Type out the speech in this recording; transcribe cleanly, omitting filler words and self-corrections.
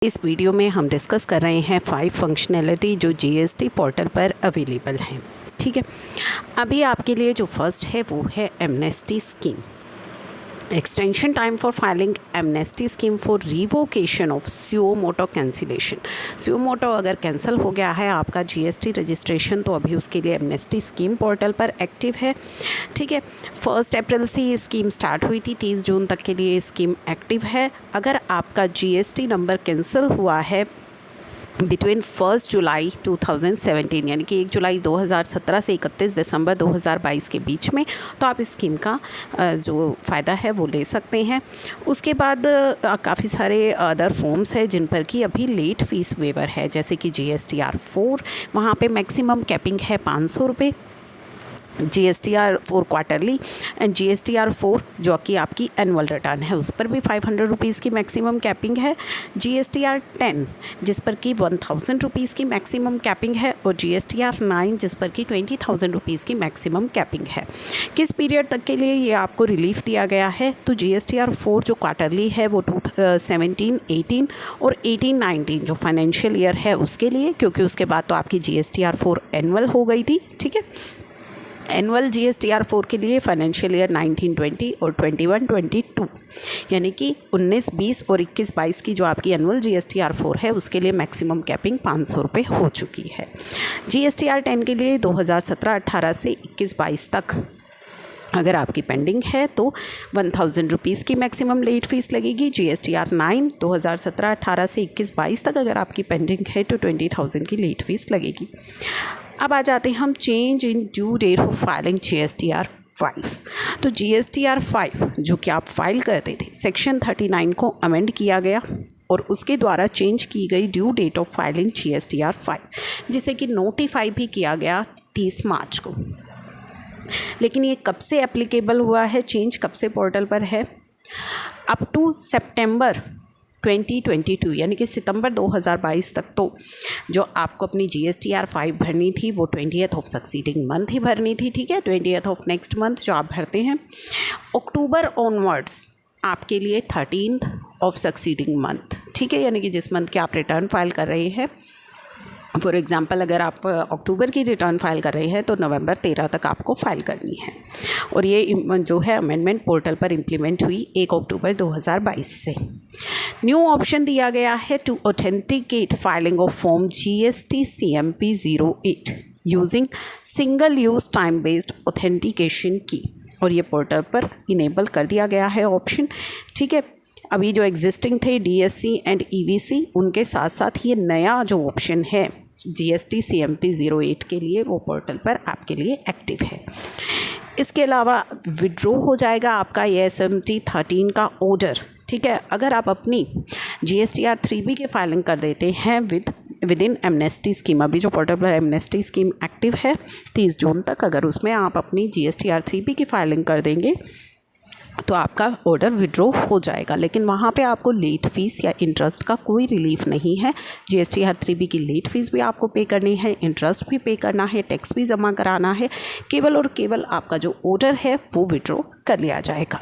इस वीडियो में हम डिस्कस कर रहे हैं 5 फंक्शनैलिटी जो जीएसटी पोर्टल पर अवेलेबल हैं। ठीक है, अभी आपके लिए जो फर्स्ट है वो है amnesty scheme. Extension time for filing amnesty scheme for revocation of suo motu cancellation. Suo motu अगर कैंसिल हो गया है आपका जीएसटी रजिस्ट्रेशन, तो अभी उसके लिए एमनेस्टी स्कीम पोर्टल पर एक्टिव है। ठीक है, 1 अप्रैल से ये स्कीम स्टार्ट हुई थी, 30 जून तक के लिए ये स्कीम एक्टिव है। अगर आपका जीएसटी नंबर कैंसिल हुआ है बिटवीन 1 जुलाई 2017 यानी कि 1 जुलाई 2017 से 31 दिसंबर 2022 के बीच में, तो आप इस स्कीम का जो फ़ायदा है वो ले सकते हैं। उसके बाद काफ़ी सारे अदर फॉर्म्स हैं जिन पर कि अभी लेट फीस वेवर है, जैसे कि GSTR 4, वहाँ पे मैक्सिमम कैपिंग है 500 रुपये। GSTR 4 क्वार्टरली एंड GSTR 4 जो कि आपकी एनुअल रिटर्न है, उस पर भी 500 रुपीज़ की मैक्सिमम कैपिंग है। GSTR 10 जिस पर कि 1000 रुपीज़ की मैक्सिमम कैपिंग है, और GSTR 9 जिस पर कि 20,000 रुपीज़ की मैक्सिमम कैपिंग है। किस पीरियड तक के लिए ये आपको रिलीफ दिया गया है? तो GSTR 4 जो क्वार्टरली है वो 2017-18 और 18-19 जो फाइनेंशियल ईयर है उसके लिए, क्योंकि उसके बाद तो आपकी GSTR 4 एनुअल हो गई थी। ठीक है, एनुअल GSTR 4 के लिए फाइनेंशियल ईयर 19-20 और 21-22 यानी कि 19-20 और 21-22 की जो आपकी एनुअल GSTR 4 है उसके लिए मैक्सिमम कैपिंग 500 रुपये हो चुकी है। GSTR 10 के लिए 2017-18 से 21-22 तक अगर आपकी पेंडिंग है तो 1000 रुपीज़ की मैक्सिमम लेट फीस लगेगी। GSTR 9 2017-18 से 21-22 तक अगर आपकी पेंडिंग है तो 20,000 की लेट फीस लगेगी। अब आ जाते हैं हम change in due date of filing GSTR 5। तो GSTR 5 जो कि आप फाइल करते थे, सेक्शन 39 को अमेंड किया गया और उसके द्वारा चेंज की गई due date of filing GSTR 5, जिसे कि नोटिफाई भी किया गया 30 मार्च को। लेकिन ये कब से एप्लीकेबल हुआ है, चेंज कब से पोर्टल पर है? अप टू सितंबर 2022 यानी कि सितंबर 2022 तक तो जो आपको अपनी GSTR 5 भरनी थी वो 20th ऑफ सक्सीडिंग मंथ ही भरनी थी। ठीक है, 20th ऑफ नेक्स्ट मंथ जो आप भरते हैं। अक्टूबर ऑनवर्ड्स आपके लिए 13th ऑफ सक्सीडिंग मंथ, ठीक है, यानी कि जिस मंथ के आप रिटर्न फाइल कर रहे हैं। फॉर एग्ज़ाम्पल अगर आप अक्टूबर की रिटर्न फाइल कर रहे हैं तो नवंबर 13 तक आपको फाइल करनी है। और ये जो है अमेंडमेंट पोर्टल पर इम्प्लीमेंट हुई 1 अक्टूबर 2022 से। न्यू ऑप्शन दिया गया है to authenticate filing of form GST CMP 08 using single use time based authentication की, और ये पोर्टल पर इनेबल कर दिया गया है ऑप्शन। ठीक है, अभी जो एग्जिस्टिंग थे DSC एंड EVC, उनके साथ साथ ये नया जो ऑप्शन है GST CMP 08 के लिए वो पोर्टल पर आपके लिए एक्टिव है। इसके अलावा विड्रॉ हो जाएगा आपका ये SMT 13 का ऑर्डर। ठीक है, अगर आप अपनी GSTR 3B की फाइलिंग कर देते हैं विद इन एमनेस्टी स्कीम, अभी जो पोर्टल पर एमनेस्टी स्कीम एक्टिव है 30 जून तक, अगर उसमें आप अपनी GSTR 3B की फाइलिंग कर देंगे तो आपका ऑर्डर विड्रॉ हो जाएगा। लेकिन वहाँ पे आपको लेट फीस या इंटरेस्ट का कोई रिलीफ नहीं है। GSTR 3B की लेट फीस भी आपको पे करनी है, इंटरेस्ट भी पे करना है, टैक्स भी जमा कराना है। केवल और केवल आपका जो ऑर्डर है वो विड्रॉ कर लिया जाएगा।